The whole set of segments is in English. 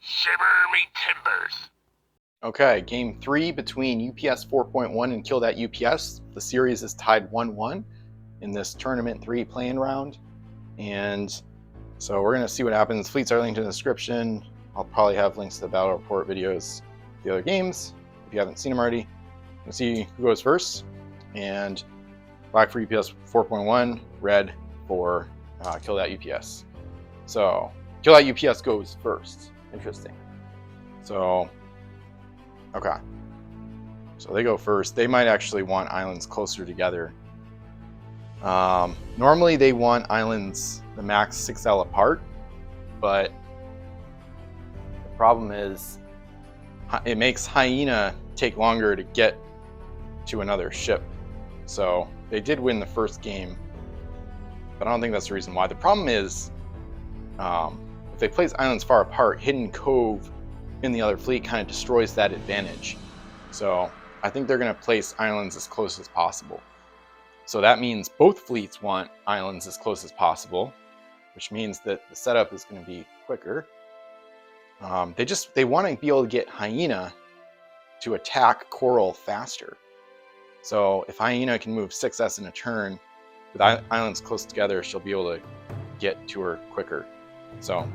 Shiver me timbers. Okay, game 3 between UPS 4.1 and Kill That UPS. The series is tied 1-1 in this Tournament 3 playing round. And so we're going to see what happens. Fleets are linked in the description. I'll probably have links to the battle report videos, the other games, if you haven't seen them already. We'll see who goes first. And black for UPS 4.1, red for Kill That UPS. So Kill That UPS goes first. Interesting. So, okay. So they go first. They might actually want islands closer together. Normally they want islands the max 6L apart, but the problem is it makes Hyena take longer to get to another ship. So they did win the first game, but I don't think that's the reason why. The problem is if they place islands far apart, Hidden Cove in the other fleet kind of destroys that advantage. So I think they're going to place islands as close as possible. So that means both fleets want islands as close as possible, which means that the setup is going to be quicker. They want to be able to get Hyena to attack Coral faster. So if Hyena can move 6S in a turn with islands close together, she'll be able to get to her quicker. So,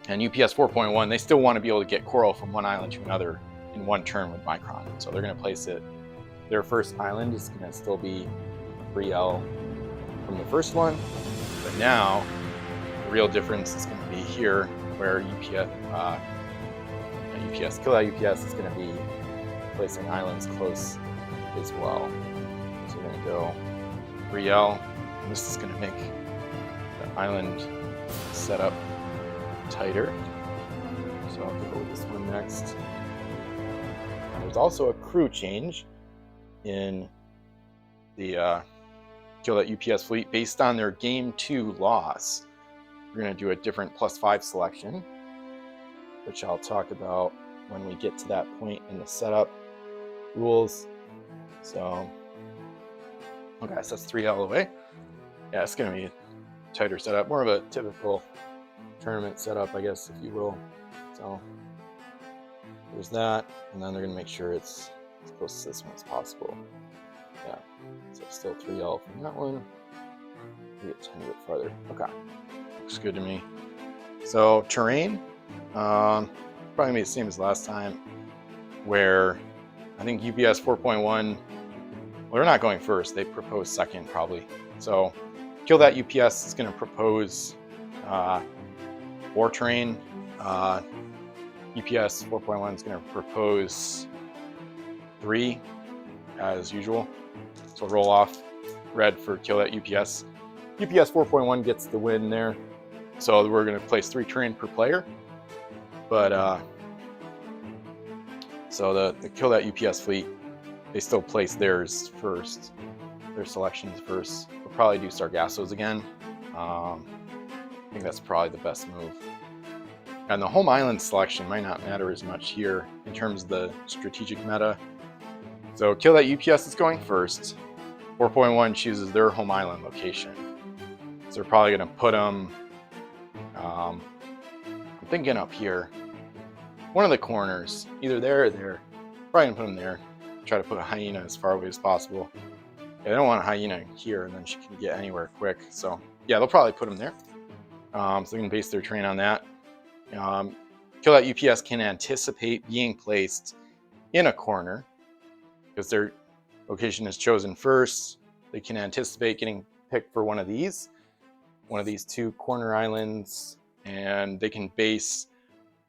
and UPS 4.1, they still want to be able to get Coral from one island to another in one turn with Micron. So they're going to place it. Their first island is going to still be 3L from the first one, but now the real difference is going to be here, where UPS Kill That UPS is going to be placing islands close as well. So we're going to go 3L, and this is going to make the island setup tighter. So I'll go with this one next. And there's also a crew change in the Kill That UPS fleet based on their Game 2 loss. We're going to do a different +5 selection, which I'll talk about when we get to that point in the setup rules. So, okay, so that's 3L away. Yeah, it's going to be a tighter setup, more of a typical tournament setup, I guess, if you will. So there's that, and then they're going to make sure it's as close to this one as possible. Yeah, so still 3L from that one. Maybe a tiny bit farther. Okay, looks good to me. So terrain, probably gonna be the same as last time, where I think UPS 4.1, well, they're not going first, they propose second probably. So Kill That UPS is gonna propose war terrain. UPS 4.1 is gonna propose 3 as usual. So roll off red for Kill That UPS. UPS 4.1 gets the win there. So we're going to place 3 terrain per player. But so the Kill That UPS fleet, they still place theirs first, their selections first. We'll probably do Sargassos again. I think that's probably the best move. And the home island selection might not matter as much here in terms of the strategic meta. So Kill That UPS is going first. 4.1 chooses their home island location. So they're probably going to put them, I'm thinking up here, one of the corners, either there or there. Probably going to put them there. Try to put a Hyena as far away as possible. Yeah, they don't want a Hyena here, and then she can get anywhere quick. So yeah, they'll probably put them there. So they can base their train on that. Kill That UPS can anticipate being placed in a corner, because their location is chosen first. They can anticipate getting picked for one of these 2 corner islands, and they can base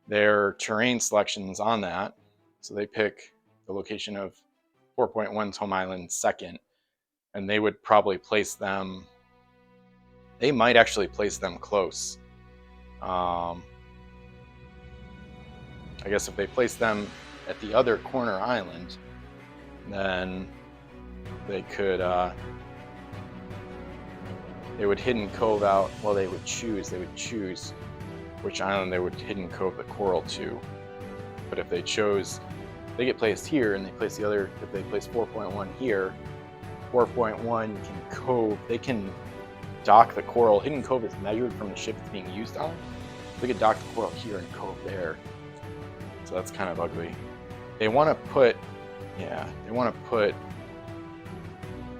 their terrain selections on that. So they pick the location of 4.1's home island second, and they would probably place them, they might actually place them close. I guess if they place them at the other corner island, then they could, they would Hidden Cove out. Well, they would choose which island they would Hidden Cove the Coral to. But if they chose, they get placed here, and they place the other, if they place 4.1 here, 4.1 can cove, they can dock the Coral. Hidden Cove is measured from the ship it's being used on. They could dock the Coral here and cove there. So that's kind of ugly. They want to put, yeah,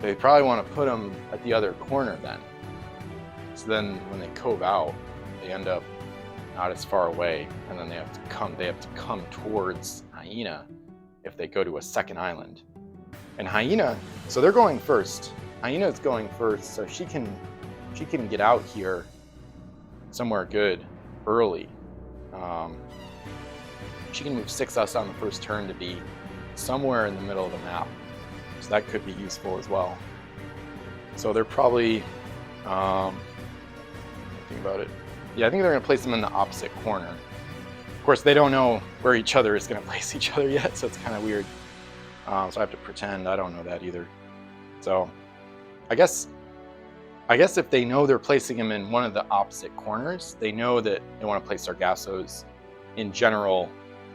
they probably want to put them at the other corner then. So then when they cove out, they end up not as far away, and then they have to come towards Hyena if they go to a second island. And Hyena, so they're going first. Hyena's going first, so she can get out here somewhere good early. She can move 6 us on the first turn to be somewhere in the middle of the map. So that could be useful as well. So they're probably, think about it. Yeah, I think they're going to place them in the opposite corner. Of course, they don't know where each other is going to place each other yet, so it's kind of weird. So I have to pretend I don't know that either. So I guess if they know they're placing them in one of the opposite corners, they know that they want to place Sargassos in general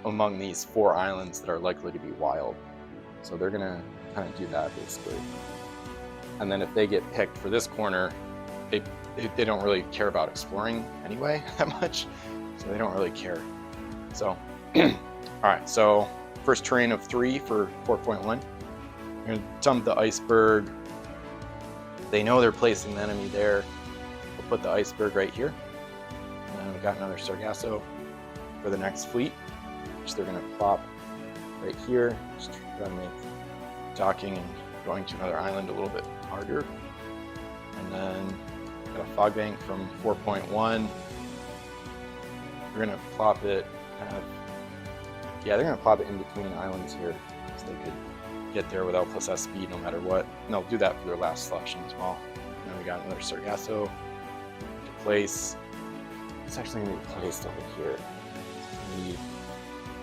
among these 4 islands that are likely to be wild. So they're going to kind of do that basically. And then if they get picked for this corner, they don't really care about exploring anyway that much, so they don't really care. So, all right, so first terrain of 3 for 4.1. We're going to dump the iceberg. They know they're placing the enemy there. We'll put the iceberg right here. And then we've got another Sargasso for the next fleet, which they're going to plop right here. Just try to make docking and going to another island a little bit harder. And then got a fog bank from 4.1. We're going to plop it kind of, yeah, they're going to plop it in between islands here, so they could get there without +S speed no matter what. And they'll do that for their last selection as well. And then we got another Sargasso to place. It's actually going to be placed over here. We need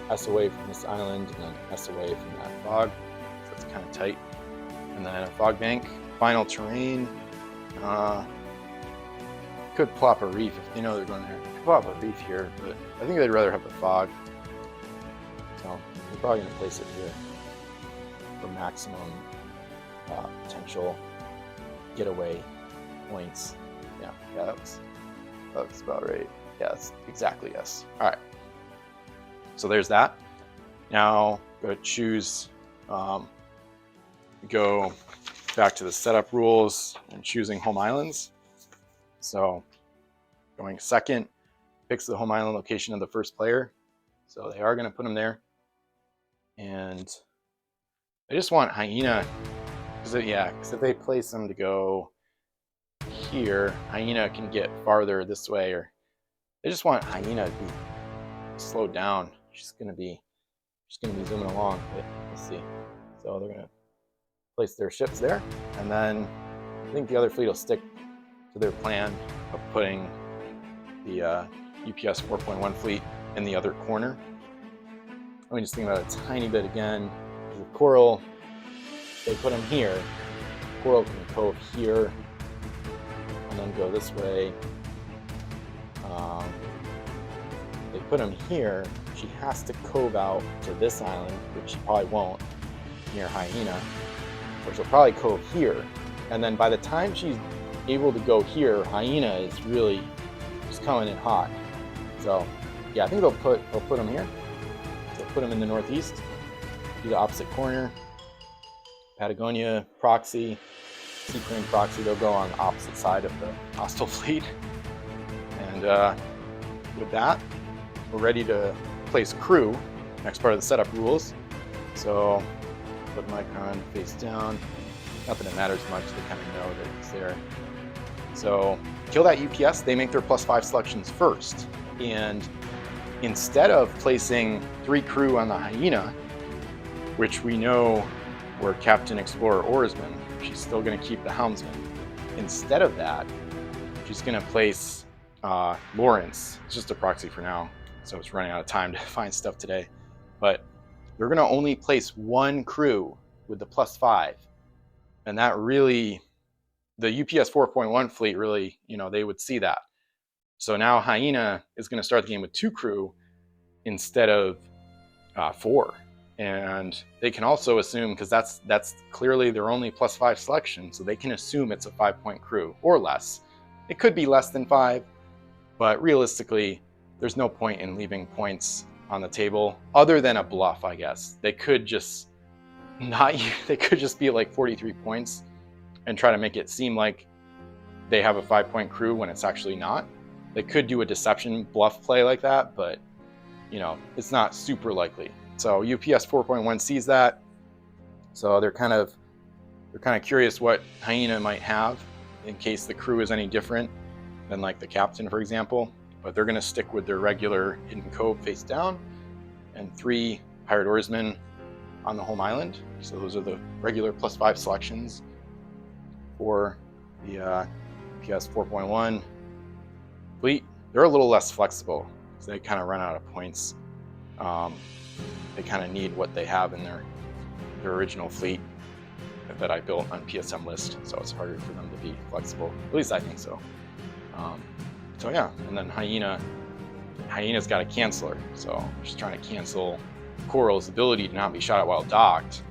S away from this island and then S away from that fog. So it's kind of tight. And then a fog bank. Final terrain. Could plop a reef if they know they're going there. Could plop a reef here, but I think they'd rather have the fog. So they're probably going to place it here for maximum potential getaway points. Yeah, that looks about right. Yeah, that's exactly yes. All right. So there's that. Now go choose. Go back to the setup rules and choosing home islands. So going second picks the home island location of the first player. So they are going to put them there. And I just want Hyena, because if they place them to go here, Hyena can get farther this way, or they just want Hyena to be slowed down. She's gonna be zooming along, but we'll see. So they're gonna place their ships there, and then I think the other fleet will stick to their plan of putting the UPS 4.1 fleet in the other corner. Let me just think about it a tiny bit again. The Coral, they put them here. Coral can cove here and then go this way. They put them here. She has to cove out to this island, which she probably won't, near Hyena. Or she'll probably cove here. And then by the time she's able to go here, Hyena is really just coming in hot. So yeah, I think they'll put them here. They'll put them in the northeast. Do the opposite corner. Patagonia proxy, Seacrane proxy, they'll go on the opposite side of the hostile fleet. And with that, we're ready to place crew, next part of the setup rules. So put Micron face down. Not that it matters much, they kind of know that it's there. So kill that UPS, they make their +5 selections first. And instead of placing 3 crew on the Hyena, which we know were Captain, Explorer, Oarsman, she's still going to keep the Helmsman. Instead of that, she's going to place Lawrence. It's just a proxy for now, so it's running out of time to find stuff today. But they're going to only place 1 crew with the +5. And that really, the UPS 4.1 fleet really, they would see that. So now Hyena is going to start the game with 2 crew instead of 4. And they can also assume, because that's clearly their only +5 selection, so they can assume it's a 5-point crew or less. It could be less than 5, but realistically, there's no point in leaving points on the table other than a bluff, I guess. They could just not, they could just be at like 43 points and try to make it seem like they have a 5-point crew when it's actually not. They could do a deception bluff play like that, but you know, it's not super likely. So UPS 4.1 sees that. So they're kind of curious what Hyena might have in case the crew is any different than like the captain, for example. But they're going to stick with their regular hidden cove face down and 3 pirate oarsmen on the home island. So those are the regular +5 selections for the PS 4.1 fleet. They're a little less flexible because they kind of run out of points. They kind of need what they have in their original fleet that I built on PSM list, so it's harder for them to be flexible. At least I think so. So yeah, and then Hyena's got a canceller, so she's trying to cancel Coral's ability to not be shot at while docked,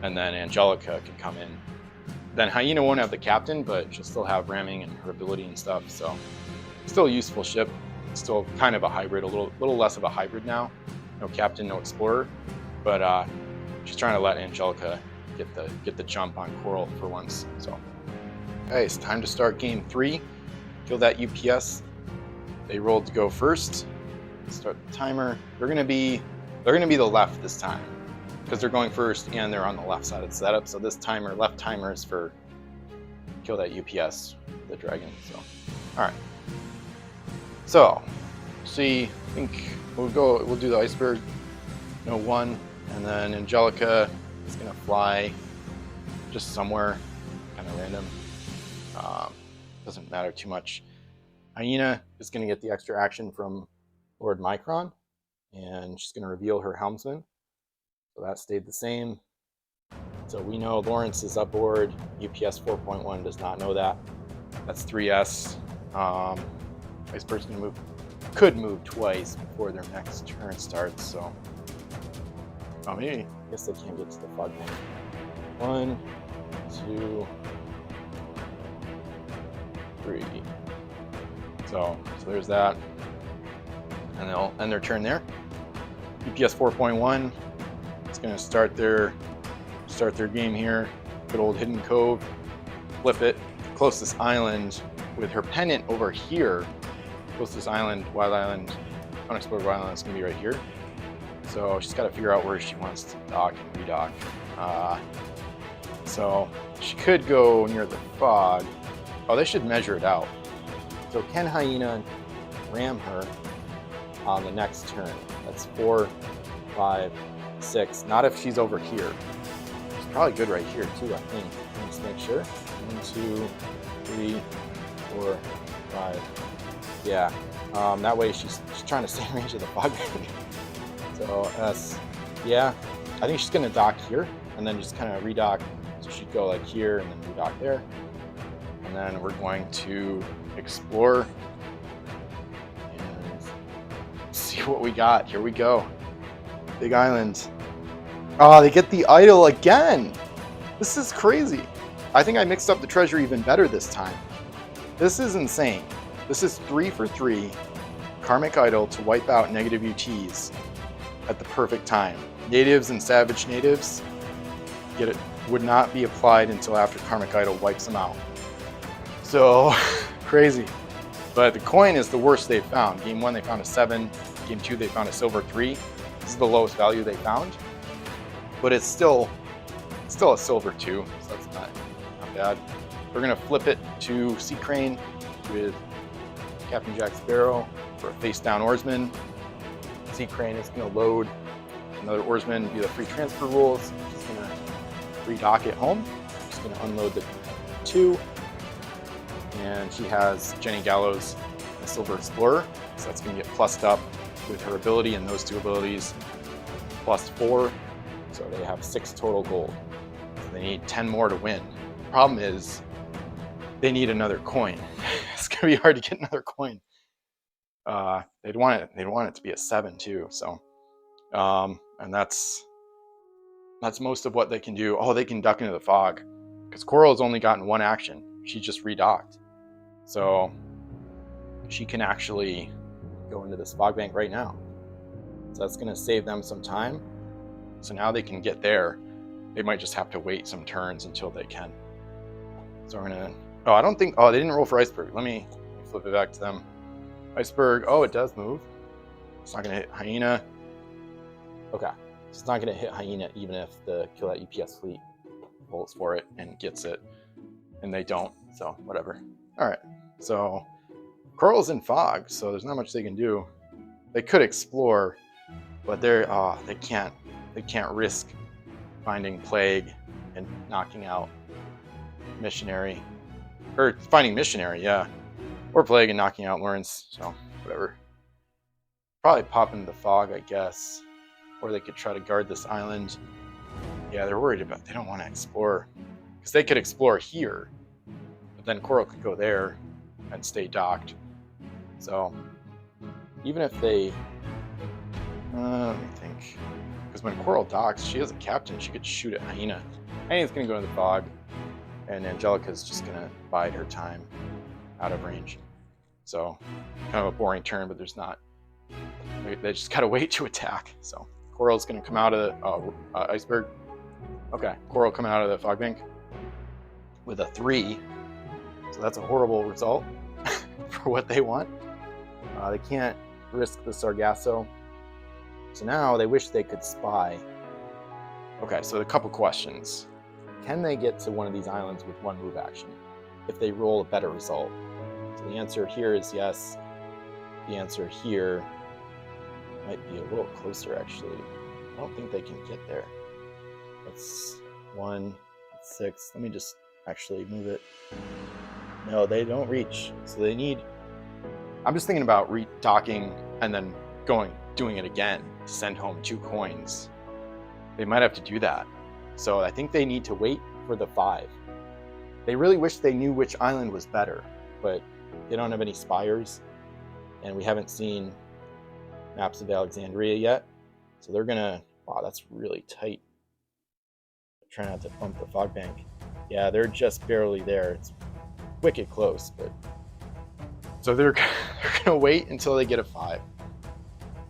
and then Angelica can come in. Then Hyena won't have the captain, but she'll still have ramming and her ability and stuff, so still a useful ship. Still kind of a hybrid, a little less of a hybrid now. No captain, no explorer, but she's trying to let Angelica get the jump on Coral for once. So, okay, it's time to start game 3. Kill that UPS. They rolled to go first. Start the timer. They're gonna be the left this time because they're going first and they're on the left side of the setup. So this timer, left timer, is for kill that UPS, the dragon. So, all right. So, see, I think we'll do the iceberg. No 1, and then Angelica is gonna fly just somewhere, kind of random. Doesn't matter too much. Hyena is gonna get the extra action from Lord Micron, and she's gonna reveal her helmsman. So that stayed the same. So we know Lawrence is aboard. UPS 4.1 does not know that. That's 3S. Iceberg's gonna could move twice before their next turn starts, so. Oh, maybe, I guess they can't get to the fog bank. 1, 2, 3. So there's that. And they'll end their turn there. UPS 4.1 is gonna start their game here. Good old hidden cove. Flip it. Closest island with her pennant over here. Closest island, Wild Island, unexplored Wild Island is going to be right here. So she's got to figure out where she wants to dock and redock. So she could go near the fog. Oh, they should measure it out. So can Hyena ram her on the next turn? That's 4, 5, 6. Not if she's over here. She's probably good right here too, I think. Let's make sure. 1, 2, 3, 4, 5. Yeah, that way she's trying to stay in range of the fog bank. So yeah, I think she's gonna dock here and then just kind of redock. So she'd go like here and then redock there. And then we're going to explore and see what we got. Here we go. Big island. Oh, they get the idol again. This is crazy. I think I mixed up the treasure even better this time. This is insane. This is 3 for 3 Karmic Idol to wipe out negative UTs at the perfect time. Natives and savage natives would not be applied until after Karmic Idol wipes them out. So crazy. But the coin is the worst they've found. Game 1 they found a 7. Game 2 they found a silver 3. This is the lowest value they found. But it's still a silver 2, so that's not bad. We're gonna flip it to Sea Crane with Captain Jack Sparrow for a face-down oarsman. Sea Crane is going to load another oarsman via the free transfer rules. She's going to redock it home. She's going to unload the 2. And she has Jenny Gallows, the Silver Explorer. So that's going to get plussed up with her ability and those 2 abilities. +4. So they have 6 total gold. So they need 10 more to win. The problem is they need another coin. It's gonna be hard to get another coin. They'd want it to be a 7 too. So, and that's most of what they can do. Oh, they can duck into the fog because Coral's only gotten 1 action. She just redocked, so she can actually go into this fog bank right now. So that's going to save them some time. So now they can get there. They might just have to wait some turns until they can. So we're going to, oh, I don't think, oh, they didn't roll for Iceberg. Let me flip it back to them. Iceberg, oh, it does move. It's not going to hit Hyena. Okay, it's not going to hit Hyena even if the Kill That UPS fleet rolls for it and gets it, and they don't, so whatever. All right, so Coral's in fog, so there's not much they can do. They could explore, but they can't risk finding Plague and knocking out Missionary, or finding Missionary, yeah, or Plague and knocking out Lawrence, so whatever. Probably pop into the fog, I guess, or they could try to guard this island. Yeah, they're worried about, they don't want to explore, because they could explore here, but then Coral could go there and stay docked. So even if they, let me think, because when Coral docks, she has a captain, she could shoot at Hyena. Hyena's going to go in the fog, and Angelica's just going to bide her time out of range. So kind of a boring turn, but there's not, they just got to wait to attack. So Coral's going to come out of the Iceberg. Okay, Coral coming out of the fog bank with a 3. So that's a horrible result for what they want. They can't risk the Sargasso. So now they wish they could spy. Okay, so a couple questions. Can they get to one of these islands with one move action if they roll a better result? So the answer here is yes. The answer here might be a little closer, actually. I don't think they can get there. That's 1, 6. Let me just actually move it. No, they don't reach. So they need, I'm just thinking about docking and then doing it again to send home 2 coins. They might have to do that. So I think they need to wait for the 5. They really wish they knew which island was better, but they don't have any spires, and we haven't seen maps of Alexandria yet. So they're gonna, wow, that's really tight. Try not to bump the fog bank. Yeah, they're just barely there. It's wicked close, but so they're gonna wait until they get a 5.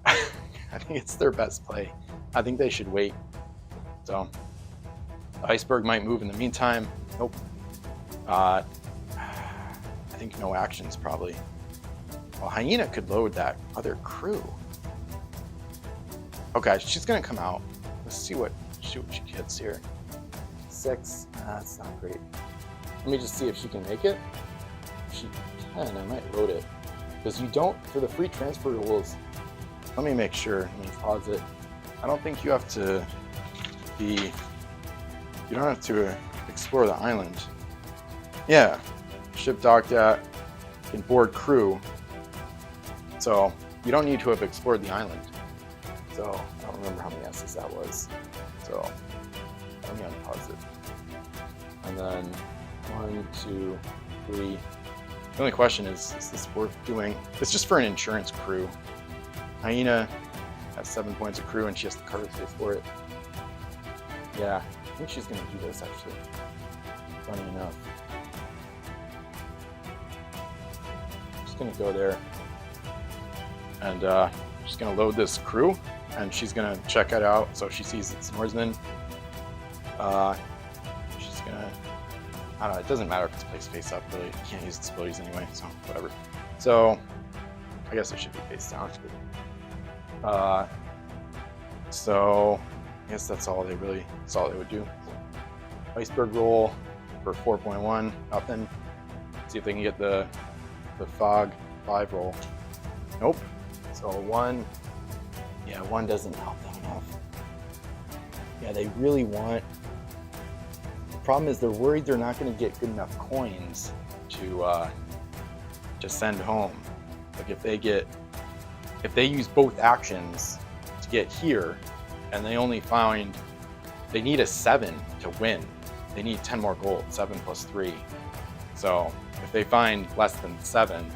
I think it's their best play. I think they should wait. So Iceberg might move in the meantime. Nope. I think no actions probably. Well, Hyena could load that other crew. Okay, she's gonna come out. Let's see what she gets here. 6. That's not great. Let me just see if she can make it. If she can, I might load it. Because you don't, for the free transfer rules, let me make sure. Let me pause it. I don't think you have to you don't have to explore the island. Yeah, ship docked at, can board crew. So you don't need to have explored the island. So I don't remember how many S's that was. So let me unpause it. And then 1, 2, 3. The only question is this worth doing? It's just for an insurance crew. Hyena has 7 points of crew and she has the card space for it. Yeah, I think she's gonna do this actually. Funny enough. Just gonna go there and she's gonna load this crew and she's gonna check it out so she sees it's Norseman. She's gonna, I don't know, it doesn't matter if it's placed face up, really. You can't use disabilities anyway, so whatever. So I guess it should be face down. So I guess that's all they would do. Iceberg roll for 4.1, nothing. See if they can get the fog 5 roll. Nope. So 1, yeah, 1 doesn't help them enough. Yeah, they really want, the problem is they're worried they're not going to get good enough coins to send home. Like if they use both actions to get here, and they only they need a 7 to win. They need 10 more gold, 7 plus 3. So if they find less than 7,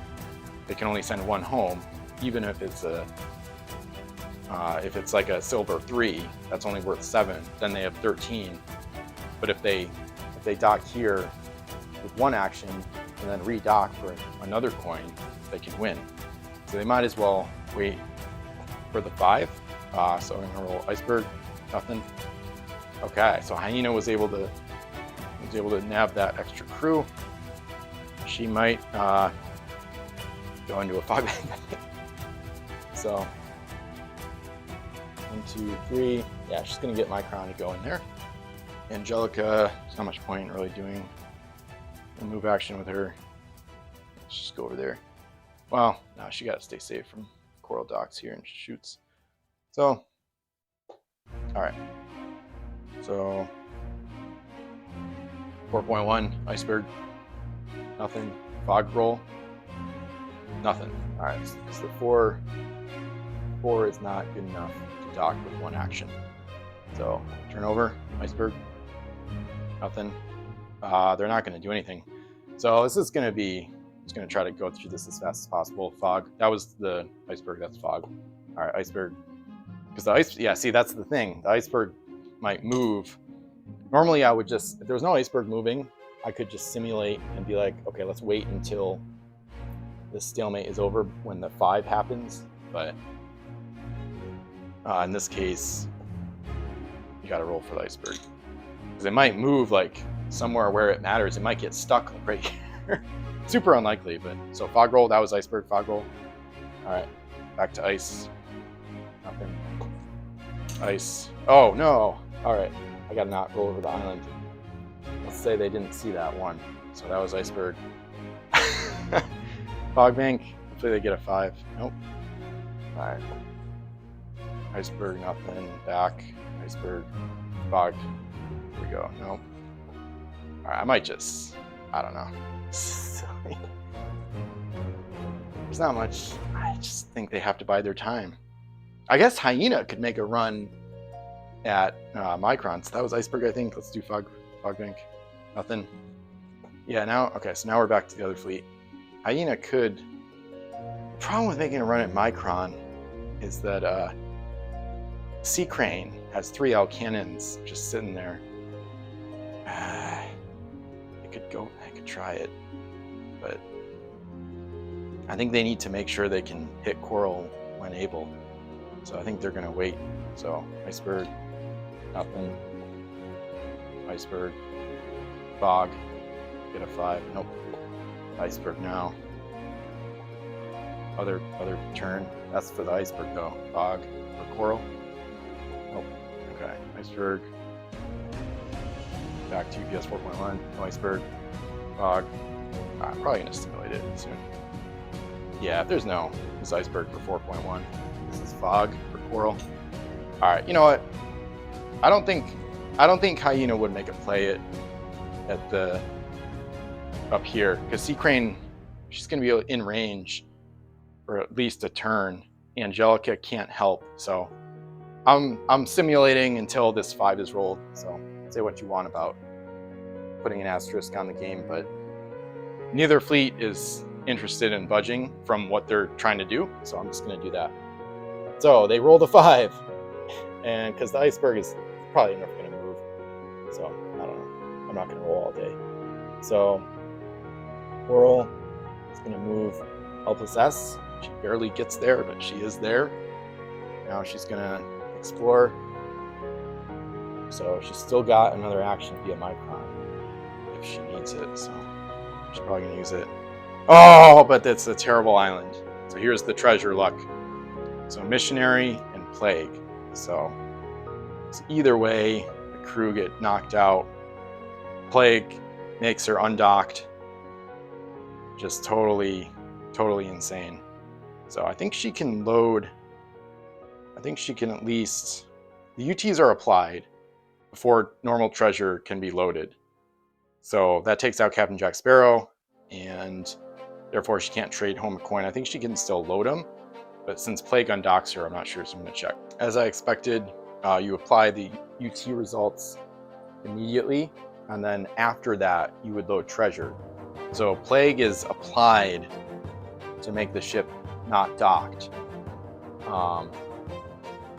they can only send 1 home, even if it's like a silver 3, that's only worth 7, then they have 13. But if they dock here with 1 action and then redock for another coin, they can win. So they might as well wait for the 5. So I'm gonna roll iceberg, nothing. Okay, so Hyena was able to nab that extra crew. She might go into a fog bank, I think. So 1, 2, 3. Yeah, she's gonna get Micron to go in there. Angelica, there's not much point in really doing a move action with her. Let's just go over there. Well, no, she got to stay safe from coral docks here and shoots. So, all right. So 4.1 iceberg, nothing. Fog roll, nothing. All right, because the 4 is not good enough to dock with 1 action. So turn over, iceberg, nothing. They're not going to do anything. So this is going to be, just going to try to go through this as fast as possible. Fog, that was the iceberg, that's fog. All right, iceberg. Because the ice, yeah, see, that's the thing. The iceberg might move. Normally I would just, if there was no iceberg moving, I could just simulate and be like, okay, let's wait until the stalemate is over when the 5 happens. But in this case, you got to roll for the iceberg. Because it might move like somewhere where it matters. It might get stuck right here. Super unlikely, but so fog roll, that was iceberg, fog roll. All right, back to ice. Nothing. Ice. Oh no. All right, I gotta not roll over the island. Let's say they didn't see that 1. So that was iceberg. Fog bank. Hopefully they get a 5. Nope. All right. Iceberg, nothing. Back. Iceberg. Fog. Here we go. Nope. All right, I might just, I don't know. There's not much. I just think they have to bide their time. I guess Hyena could make a run at Micron. So that was iceberg, I think. Let's do fog bank. Nothing. Yeah, now, okay, so now we're back to the other fleet. Hyena could. The problem with making a run at Micron is that Sea Crane has 3 L cannons just sitting there. I could try it, but I think they need to make sure they can hit coral when able. So I think they're gonna wait. So iceberg, nothing. Iceberg, fog, get a 5. Nope. Iceberg now. Other turn. That's for the iceberg though. Fog or coral. Nope. Okay. Iceberg. Back to UPS 4.1. No iceberg. Fog. I'm probably gonna simulate it soon. Yeah, if there's no, this iceberg for 4.1. This is fog for coral. All right, you know what? I don't think Hyena would make a play at the up here because Sea Crane, she's gonna be in range for at least a turn. Angelica can't help, so I'm simulating until this 5 is rolled. So say what you want about putting an asterisk on the game, but neither fleet is interested in budging from what they're trying to do, so I'm just going to do that. So they rolled a 5, and because the iceberg is probably never going to move, so I don't know. I'm not going to roll all day. So coral is going to move L plus S. She barely gets there, but she is there. Now she's going to explore. So she's still got another action via Micron if she needs it. So she's probably going to use it. Oh, but that's a terrible island. So here's the treasure luck. So missionary and plague. So either way, the crew get knocked out. Plague makes her undocked. Just totally insane. So I think she can load. I think she can at least. The UTs are applied before normal treasure can be loaded. So that takes out Captain Jack Sparrow, and therefore she can't trade home a coin. I think she can still load them, but since Plague undocks her, I'm not sure, so I'm going to check. As I expected, you apply the UT results immediately, and then after that, you would load treasure. So Plague is applied to make the ship not docked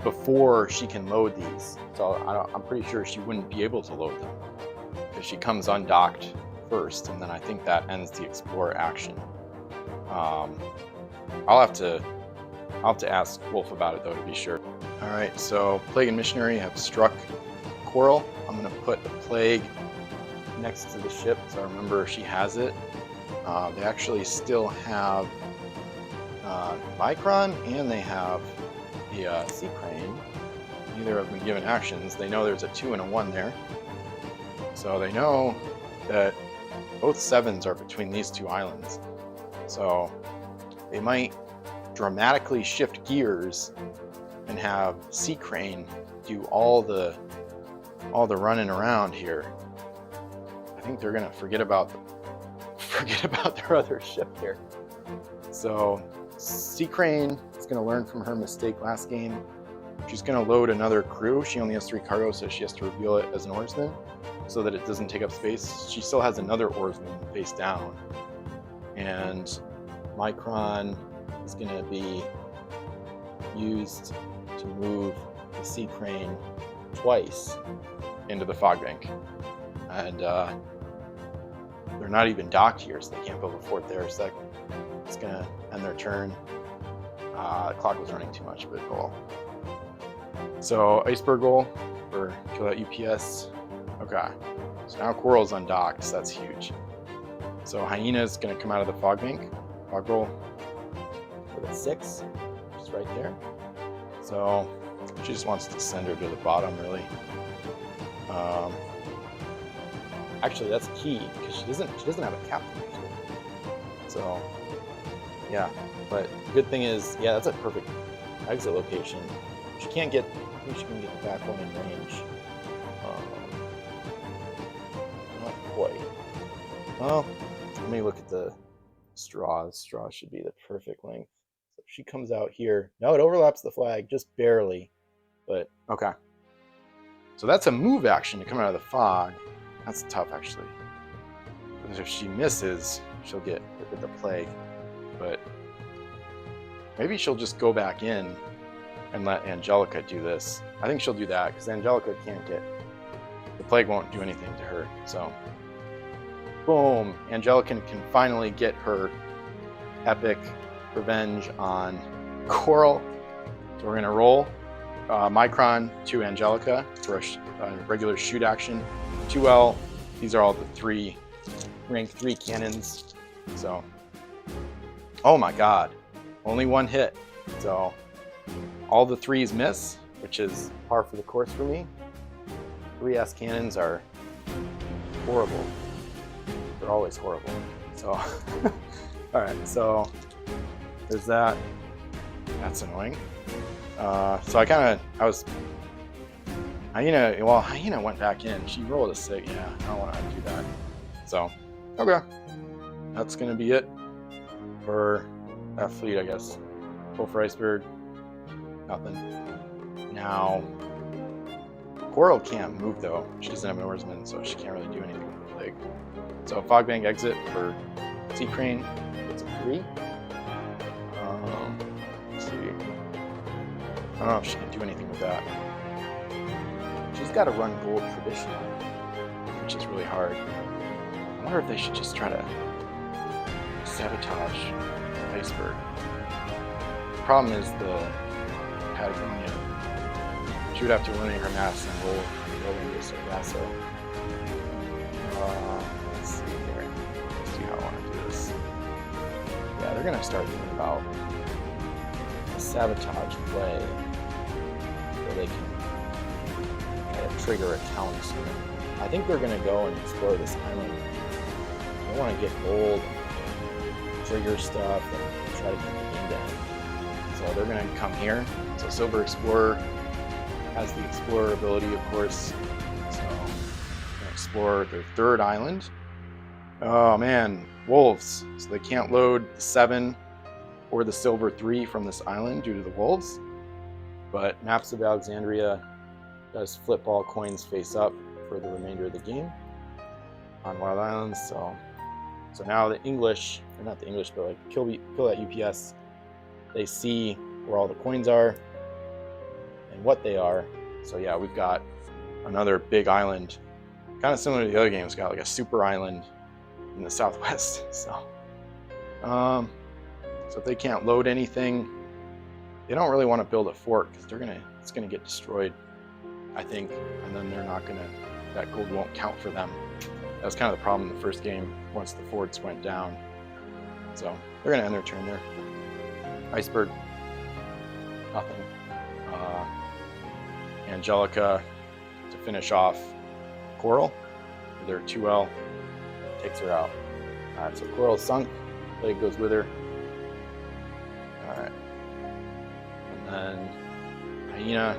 before she can load these. So I'm pretty sure she wouldn't be able to load them because she comes undocked first, and then I think that ends the explore action. I'll have to ask Wolf about it though to be sure. All right, so Plague and Missionary have struck Coral. I'm gonna put the Plague next to the ship, so I remember she has it. They actually still have Micron, and they have the Sea Crane. Neither have been given actions. They know there's a 2 and a 1 there. So they know that both 7s are between these 2 islands. So they might dramatically shift gears and have Sea Crane do all the running around here. I think they're gonna forget about their other ship here. So Sea Crane is gonna learn from her mistake last game. She's gonna load another crew. She only has 3 cargo, so she has to reveal it as an oarsman so that it doesn't take up space. She still has another oarsman face down. And Micron is gonna be used to move the Sea Crane twice into the fog bank. And they're not even docked here, so they can't build a fort there. So it's gonna end their turn. The clock was running too much, but cool. So Iceberg goal for kill that UPS. Okay, so now Coral's undocked, so that's huge. So Hyena's gonna come out of the fog bank. Fog roll with a 6, which is right there. So she just wants to send her to the bottom, really. Actually, that's key because she doesn't have a captain. So yeah, but the good thing is, yeah, that's a perfect exit location. She can't get. I think she can get the back one in range. Not quite. Well, let me look at the straw. The straw should be the perfect length. So she comes out here. No, it overlaps the flag just barely, but okay. So that's a move action to come out of the fog. That's tough, actually. Because if she misses, she'll get hit with the plague. But maybe she'll just go back in and let Angelica do this. I think she'll do that because Angelica can't get... The plague won't do anything to her. So, boom. Angelica can finally get her epic revenge on Coral. So we're going to roll Micron to Angelica for a regular shoot action. 2L, these are all the rank 3 cannons. So, oh my god, only 1 hit. So all the 3s miss, which is par for the course for me. 3S cannons are horrible. They're always horrible. So, all right, so there's that. That's annoying. So Hyena went back in. She rolled a 6. Yeah, I don't want to do that. So, okay. That's going to be it for that fleet, I guess. Go for Iceberg. Nothing. Now, Coral can't move, though. She doesn't have an oarsman, so she can't really do anything with the plague. So, Fogbank exit for Sea Crane. It's a 3. Let's see. I don't know if she can do anything with that. She's got to run gold traditional, which is really hard. I wonder if they should just try to sabotage Iceberg. The problem is the Patagonia. She would have to eliminate her mass and roll into Sargasso. Let's see here. Let's see how I want to do this. Yeah, they're going to start thinking about a sabotage play where they can trigger a counter. I think they're going to go and explore this island. They want to get gold, trigger stuff, and try to get the game down. So they're going to come here. So Silver Explorer has the Explorer ability, of course. So they're going to explore their 3rd island. Oh man, wolves. So they can't load the 7 or the Silver 3 from this island due to the wolves. But Maps of Alexandria does flip all coins face up for the remainder of the game on Wild Islands. So now the English, or not the English, but like kill that UPS, they see where all the coins are and what they are. So yeah, we've got another big island, kind of similar to the other game. It's got like a super island in the southwest. So So if they can't load anything, they don't really want to build a fort because it's gonna get destroyed, I think, and then that gold won't count for them. That was kind of the problem in the first game once the forts went down. So they're gonna end their turn there. Iceberg, nothing. Angelica to finish off Coral. Their 2L takes her out. All right, so Coral's sunk. Plague goes with her. All right, and then Hyena,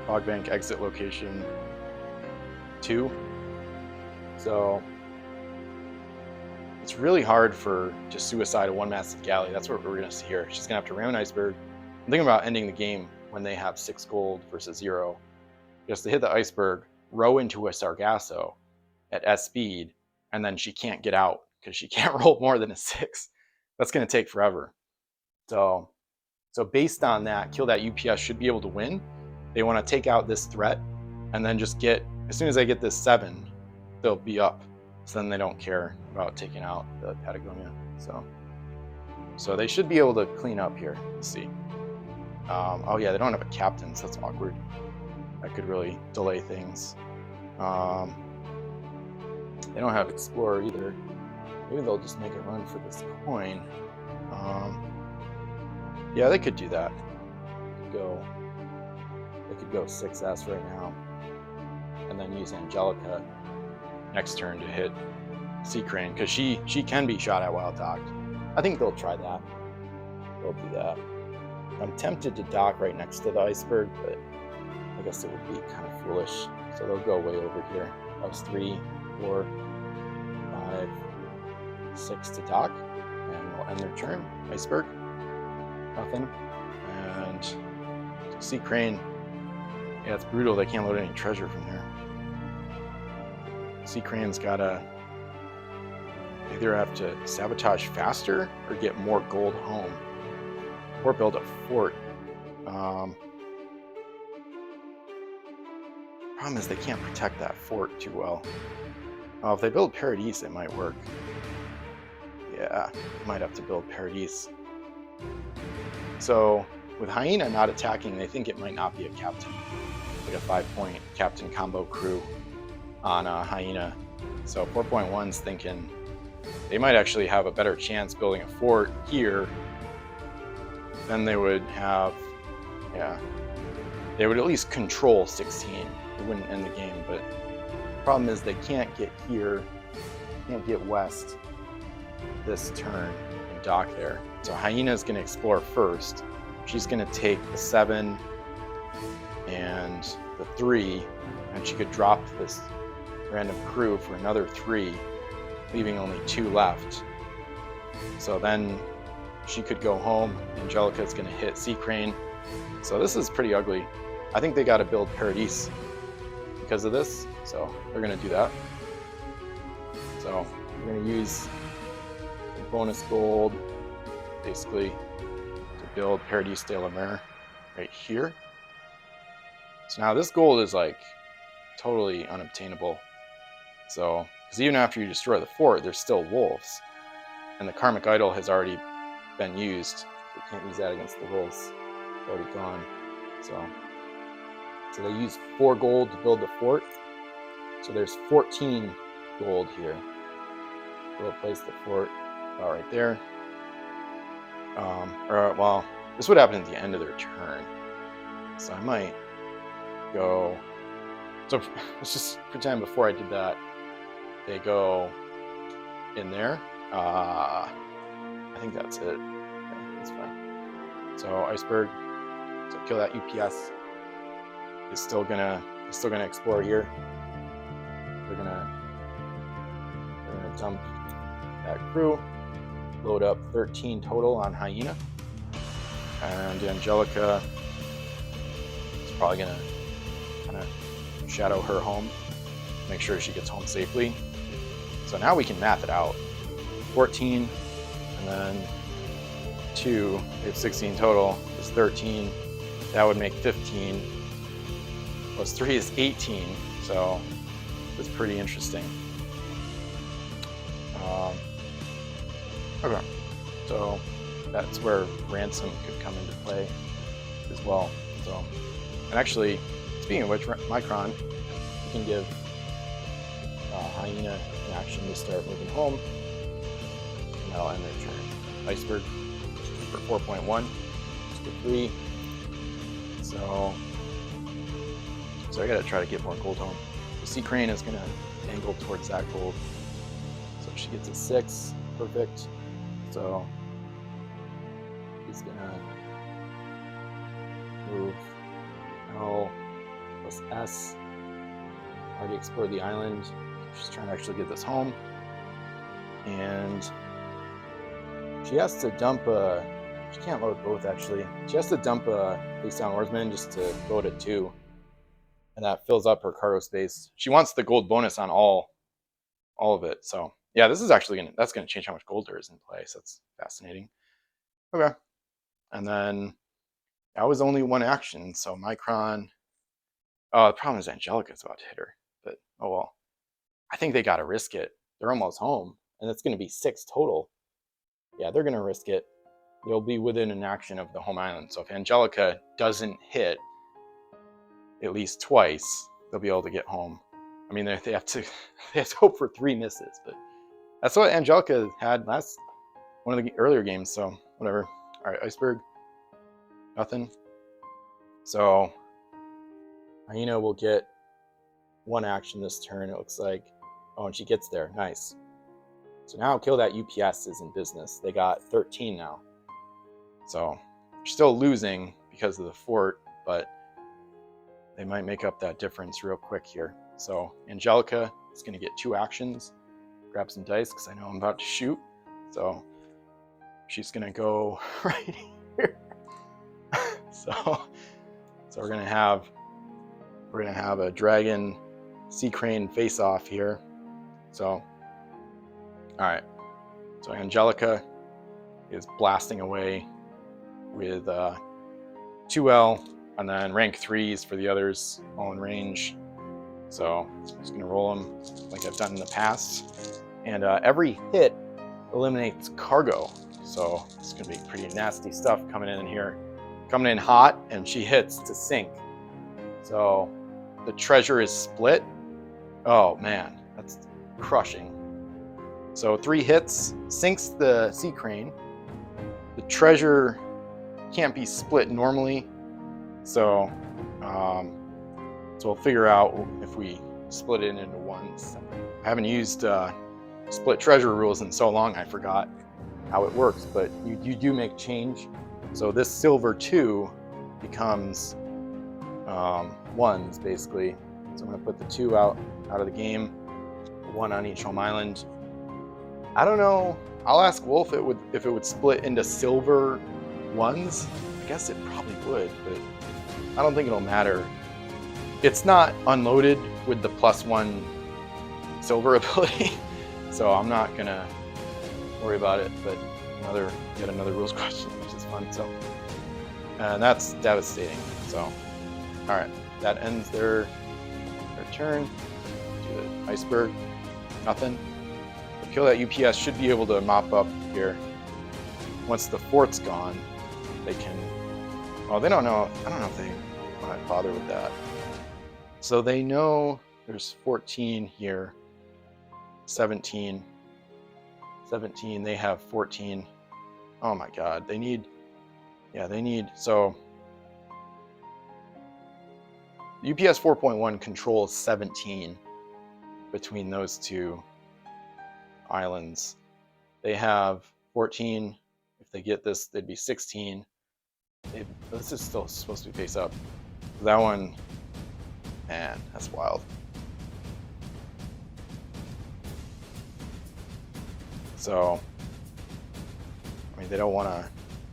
Fogbank exit location 2. So it's really hard to suicide a one massive galley. That's what we're gonna see here. She's gonna have to ram an iceberg. I'm thinking about ending the game when they have 6 gold versus 0. Just to hit the iceberg, row into a Sargasso at S speed, and then she can't get out because she can't roll more than a 6. That's gonna take forever. So based on that, kill that UPS should be able to win. They want to take out this threat, and then just as soon as I get this 7, they'll be up. So then they don't care about taking out the Patagonia. So they should be able to clean up here. Let's see. Oh yeah, they don't have a captain, so that's awkward. That could really delay things. They don't have Explorer either. Maybe they'll just make a run for this coin. Yeah, they could do that. They could go 6S right now, and then use Angelica next turn to hit Sea Crane, because she can be shot at while docked. I think they'll try that. They'll do that. I'm tempted to dock right next to the iceberg, but I guess it would be kind of foolish. So they'll go way over here. That was 3, 4, 5, 6 to dock, and we'll end their turn. Iceberg, nothing. And Sea Crane, yeah, it's brutal. They can't load any treasure from there. Sea Crane's gotta either have to sabotage faster or get more gold home, or build a fort. Problem is they can't protect that fort too well. Oh, if they build Paradis, it might work. Yeah, might have to build Paradis. So with Hyena not attacking, they think it might not be a captain, like a 5-point captain combo crew on Hyena. So 4.1's thinking they might actually have a better chance building a fort here than they would have. Yeah, they would at least control 16. It wouldn't end the game, but the problem is they can't get here, can't get west this turn and dock there. So Hyena's going to explore first. She's going to take the 7 and the 3, and she could drop this random crew for another 3, leaving only 2 left. So then she could go home. Angelica's going to hit Sea Crane. So this is pretty ugly. I think they got to build Paradis because of this. So they're going to do that. So we're going to use the bonus gold basically to build Paradis de la Mer right here. So now this gold is like totally unobtainable. So, because even after you destroy the fort, there's still wolves. And the Karmic Idol has already been used. We can't use that against the wolves. It's already gone. So they use 4 gold to build the fort. So there's 14 gold here. We'll place the fort about right there. Well, this would happen at the end of their turn. So I might go. So let's just pretend before I did that, they go in there. I think that's it. Okay, that's fine. So Iceberg, so kill that UPS. Is still gonna explore here. They're gonna dump that crew. Load up 13 total on Hyena. And Angelica is probably gonna kind of shadow her home, make sure she gets home safely. So now we can math it out. 14, and then 2, we have 16 total, is 13. That would make 15. Plus 3 is 18, so it's pretty interesting. Okay, So that's where ransom could come into play as well. So, and actually, speaking of which, Micron, you can give Hyena an action to start moving home, and that'll end their turn. Iceberg for 4.1, just for 3. So I gotta try to get more gold home. The Sea Crane is gonna angle towards that gold. So she gets a 6, perfect. So he's gonna move L plus S. Already explored the island. She's trying to actually get this home. And she has to dump a, she can't load both actually. She has to dump a face down oarsman just to load a 2. And that fills up her cargo space. She wants the gold bonus on all of it. So yeah, this is actually that's gonna change how much gold there is in play. So that's fascinating. Okay. And then that was only one action. So Micron, the problem is Angelica's about to hit her, but oh well. I think they gotta risk it. They're almost home, and it's gonna be 6 total. Yeah, they're gonna risk it. They'll be within an action of the home island. So if Angelica doesn't hit at least twice, they'll be able to get home. I mean, they have to hope for 3 misses, but that's what Angelica had last one of the earlier games. So whatever. All right, Iceberg, nothing. So Hyena will get 1 action this turn. It looks like. Oh, and she gets there. Nice. So now Kill That UPS is in business. They got 13 now. So they're still losing because of the fort, but they might make up that difference real quick here. So Angelica is going to get 2 actions. Grab some dice because I know I'm about to shoot. So she's going to go right here. So we're going to have a dragon Sea Crane face off here. So all right. So Angelica is blasting away with 2L, and then rank 3s for the others, all in range. So I'm just going to roll them like I've done in the past. And every hit eliminates cargo. So it's going to be pretty nasty stuff coming in here. Coming in hot, and she hits to sink. So the treasure is split. Oh man, that's crushing. So 3 hits, sinks the Sea Crane. The treasure can't be split normally. So we'll figure out if we split it into ones. I haven't used split treasure rules in so long, I forgot how it works, but you do make change. So this silver 2 becomes 1s basically. So I'm gonna put the 2 out of the game, 1 on each home island. I don't know. I'll ask Wolf if it would split into silver 1s. I guess it probably would, but I don't think it'll matter. It's not unloaded with the +1 silver ability, so I'm not gonna worry about it. But yet another rules question, which is fun. So, and that's devastating. So, all right, that ends their turn. Do the Iceberg, nothing. Kill That UPS should be able to mop up here. Once the fort's gone, they can. Oh, they don't know. I don't know if they want to bother with that. So they know there's 14 here. 17. 17. They have 14. Oh my God. They need. Yeah, they need. So UPS 4.1 controls 17 between those 2 islands. They have 14. If they get this, they'd be 16. This is still supposed to be face up. That one, man, that's wild. So, I mean, they don't want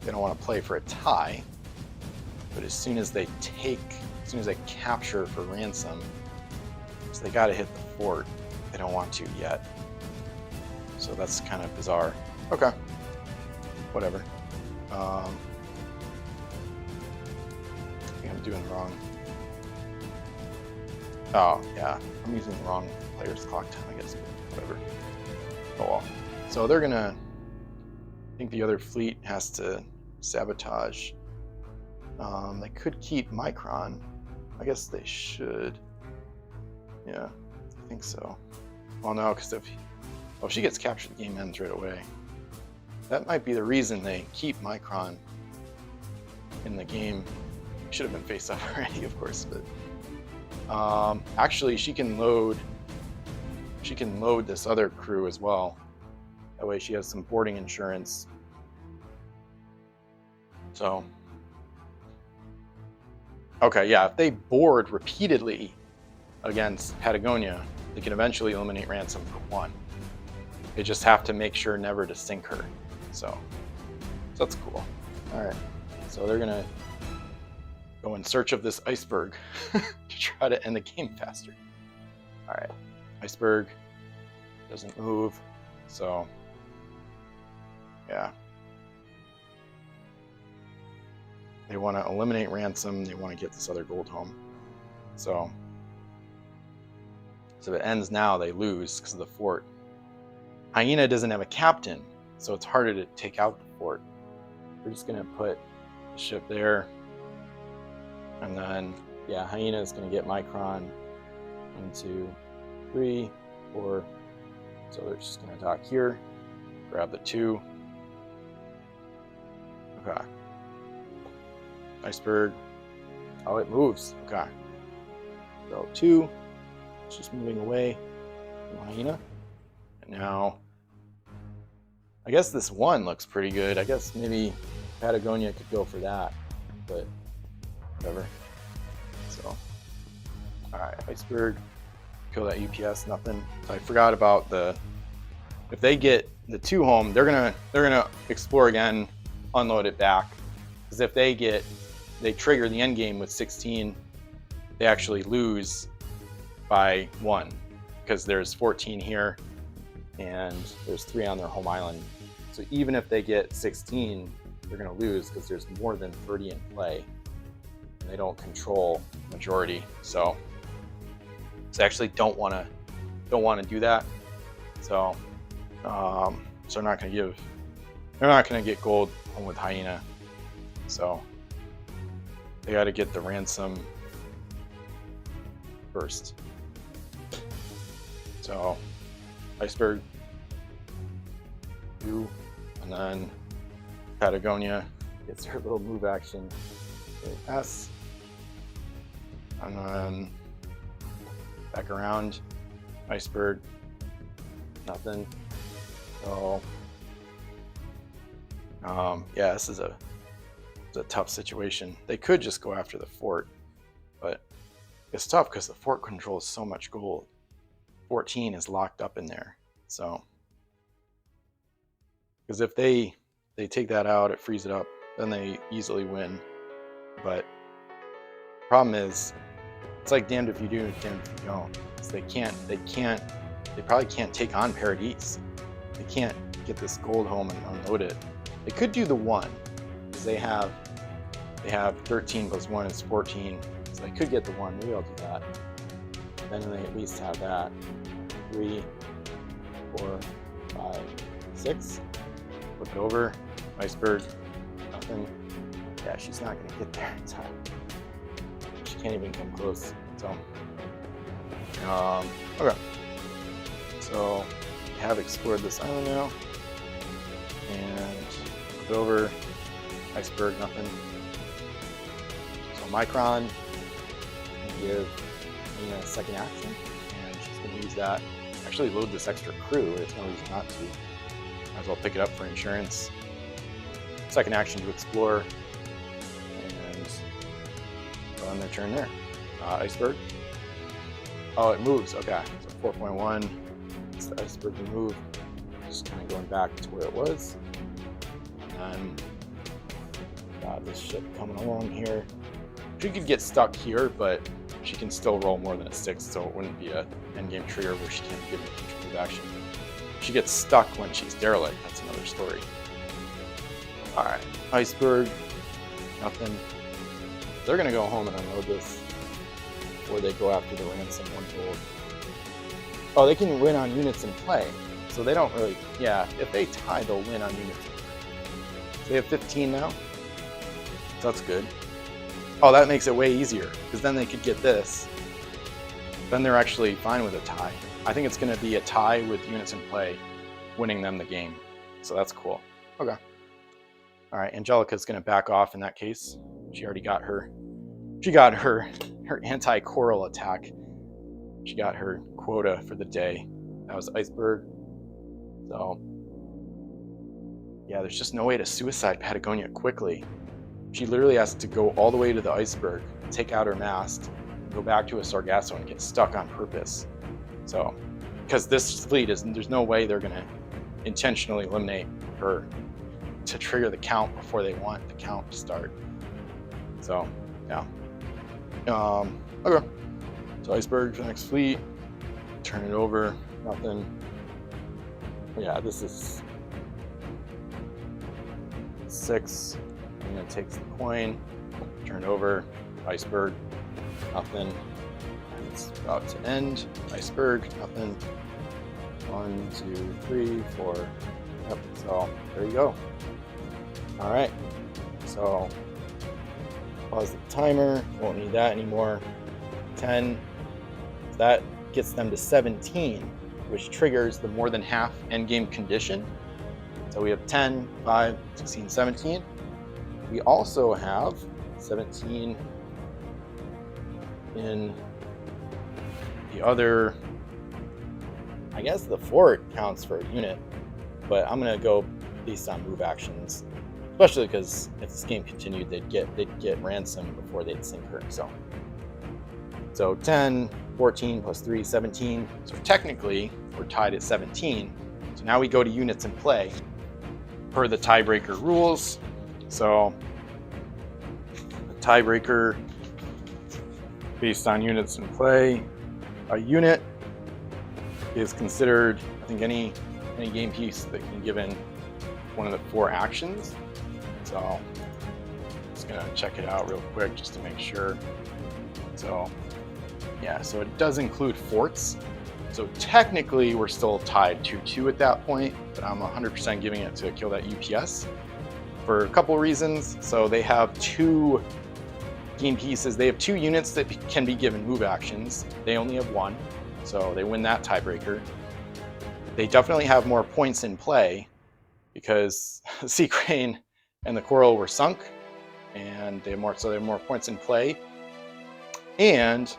to play for a tie. But as soon as they capture for ransom, so they got to hit the fort. They don't want to yet. So that's kind of bizarre. Okay. Whatever. I think I'm doing wrong. Oh, yeah. I'm using the wrong player's clock time, I guess. Whatever. Oh well. So they're gonna think the other fleet has to sabotage. They could keep Micron. I guess they should. Yeah, I think so. Well, no, because if she gets captured, the game ends right away. That might be the reason they keep Micron in the game. Should have been face up already, of course, but actually she can load this other crew as well. That way she has some boarding insurance. So okay, yeah, if they board repeatedly against Patagonia, they can eventually eliminate Ransom for one. They just have to make sure never to sink her. So that's cool. All right, so they're gonna go in search of this iceberg to try to end the game faster. All right, iceberg doesn't move, so yeah. They want to eliminate Ransom. They want to get this other gold home. So if it ends now, they lose because of the fort. Hyena doesn't have a captain, so it's harder to take out the fort. We're just going to put the ship there. And then, yeah, Hyena is going to get Micron 1, 2, 3, 4. So they're just going to dock here, grab the 2. Okay. Iceberg. Oh, it moves. Okay. So 2. It's just moving away from Hyena. And now, I guess this 1 looks pretty good. I guess maybe Patagonia could go for that, but whatever. So, all right, iceberg. Kill that UPS. Nothing. So I forgot about the. If they get the 2 home, they're gonna explore again, unload it back. Because if they trigger the end game with 16, they actually lose by 1 because there's 14 here and there's 3 on their home island. So even if they get 16, they're going to lose because there's more than 30 in play and they don't control majority. So they actually don't want to do that. So they're not going to get gold home with Hyena. So they got to get the ransom first. So iceberg 2, and then Patagonia gets her little move action. S, and then back around. Iceberg, nothing. So yeah, this is a tough situation. They could just go after the fort, but it's tough because the fort controls so much gold. 14 is locked up in there. So because if they take that out, it frees it up, then they easily win. But problem is, it's like damned if you do, damned if you don't. They probably can't take on PARADIS. They can't get this gold home and unload it. They could do the 1, because they have 13 plus 1 is 14, so they could get the 1. Maybe I'll do that. Then they at least have that. 3, 4, 5, 6. Flip it over. Iceberg. Nothing. Yeah, she's not going to get there in time. She can't even come close. So, okay. So, we have explored this island now. And flip it over. Iceberg, nothing. So, Micron can give me a second action. And she's going to use that. Actually, load this extra crew. There's no reason not to. Might as well pick it up for insurance. Second action to explore. And go on their turn there. Iceberg. Oh, it moves. Okay. So 4.1. It's the iceberg to move. Just kind of going back to where it was. And then got this ship coming along here. She could get stuck here, but she can still roll more than a 6, so it wouldn't be a endgame trigger where she can't give a move action. She gets stuck when she's derelict. That's another story. Alright, iceberg, nothing. They're going to go home and unload this, or they go after the ransom 1 gold. Oh, they can win on units in play, so they don't really, yeah, if they tie, they'll win on units in play. They have 15 now. So that's good. Oh, that makes it way easier, because then they could get this. Then they're actually fine with a tie. I think it's going to be a tie with units in play, winning them the game. So that's cool. Okay. All right, Angelica's going to back off in that case. She already got her. She got her anti-coral attack. She got her quota for the day. That was Iceberg. So yeah, there's just no way to suicide Patagonia quickly. She literally has to go all the way to the iceberg, take out her mast, go back to a Sargasso and get stuck on purpose. So, because this fleet is, there's no way they're gonna intentionally eliminate her to trigger the count before they want the count to start. So, yeah. Okay. So iceberg for the next fleet. Turn it over. Nothing. Yeah, this is 6. And it takes the coin, turn it over, iceberg, nothing. And it's about to end. Iceberg, nothing. 1, 2, 3, 4. Yep, so there you go. All right, so pause the timer, won't need that anymore. 10, that gets them to 17, which triggers the more than half endgame condition. So we have 10, 5, 16, 17. We also have 17 in the other, I guess the fort counts for a unit, but I'm gonna go based on move actions, especially because if this game continued, they'd get ransom before they'd sink her. So 10, 14 plus 3, 17. So technically we're tied at 17. So now we go to units in play per the tiebreaker rules. So the tiebreaker based on units in play, a unit is considered, I think, any game piece that can give in one of the 4 actions. So I'm just gonna check it out real quick just to make sure. So yeah, so it does include forts. So technically we're still tied 2-2 at that point, but I'm 100% giving it to kill that UPS for a couple reasons. So they have 2 game pieces. They have 2 units that can be given move actions. They only have 1, so they win that tiebreaker. They definitely have more points in play because Sea Crane and the Coral were sunk, and they have more points in play. And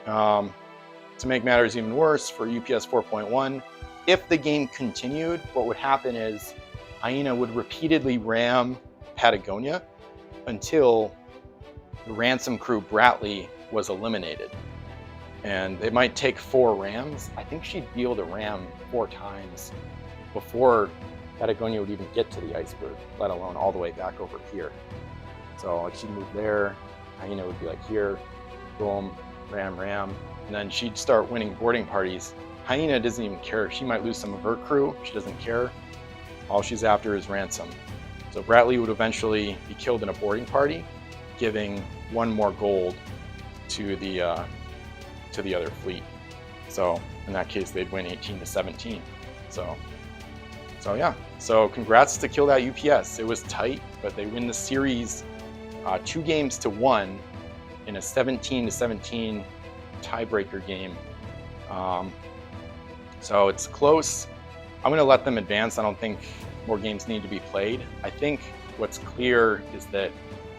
to make matters even worse, for UPS 4.1, if the game continued, what would happen is Hyena would repeatedly ram Patagonia until the ransom crew Bratley was eliminated. And it might take 4 rams. I think she'd be able to ram 4 times before Patagonia would even get to the iceberg, let alone all the way back over here. So like she'd move there, Hyena would be like here, boom, ram, and then she'd start winning boarding parties. Hyena doesn't even care. She might lose some of her crew. She doesn't care. All she's after is ransom. So Bratley would eventually be killed in a boarding party, giving 1 more gold to the other fleet. So in that case, they'd win 18-17. So yeah. So congrats to Kill That UPS. It was tight, but they win the series 2 games to 1 in a 17-17 tiebreaker game. So it's close. I'm going to let them advance. I don't think more games need to be played. I think what's clear is that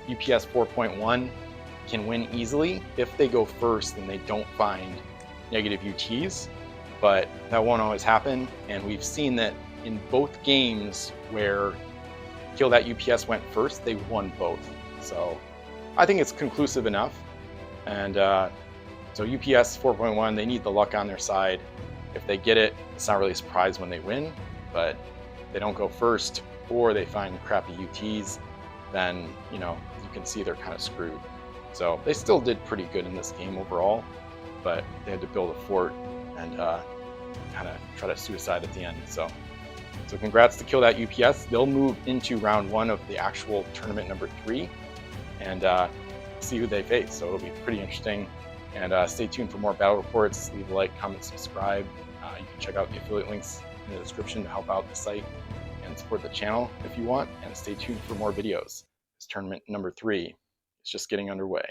UPS 4.1 can win easily if they go first and they don't find negative UTs, but that won't always happen. And we've seen that in both games where Kill That UPS went first, they won both. So I think it's conclusive enough. And so UPS 4.1, they need the luck on their side. If they get it, it's not really a surprise when they win, but if they don't go first or they find crappy UTs, then you can see they're kind of screwed. So they still did pretty good in this game overall, but they had to build a fort and kind of try to suicide at the end. So congrats to Kill That UPS. They'll move into round 1 of the actual tournament number 3 and see who they face. So it'll be pretty interesting. And stay tuned for more battle reports. Leave a like, comment, subscribe. You can check out the affiliate links in the description to help out the site. and support the channel if you want, and stay tuned for more videos. This tournament number 3 is just getting underway.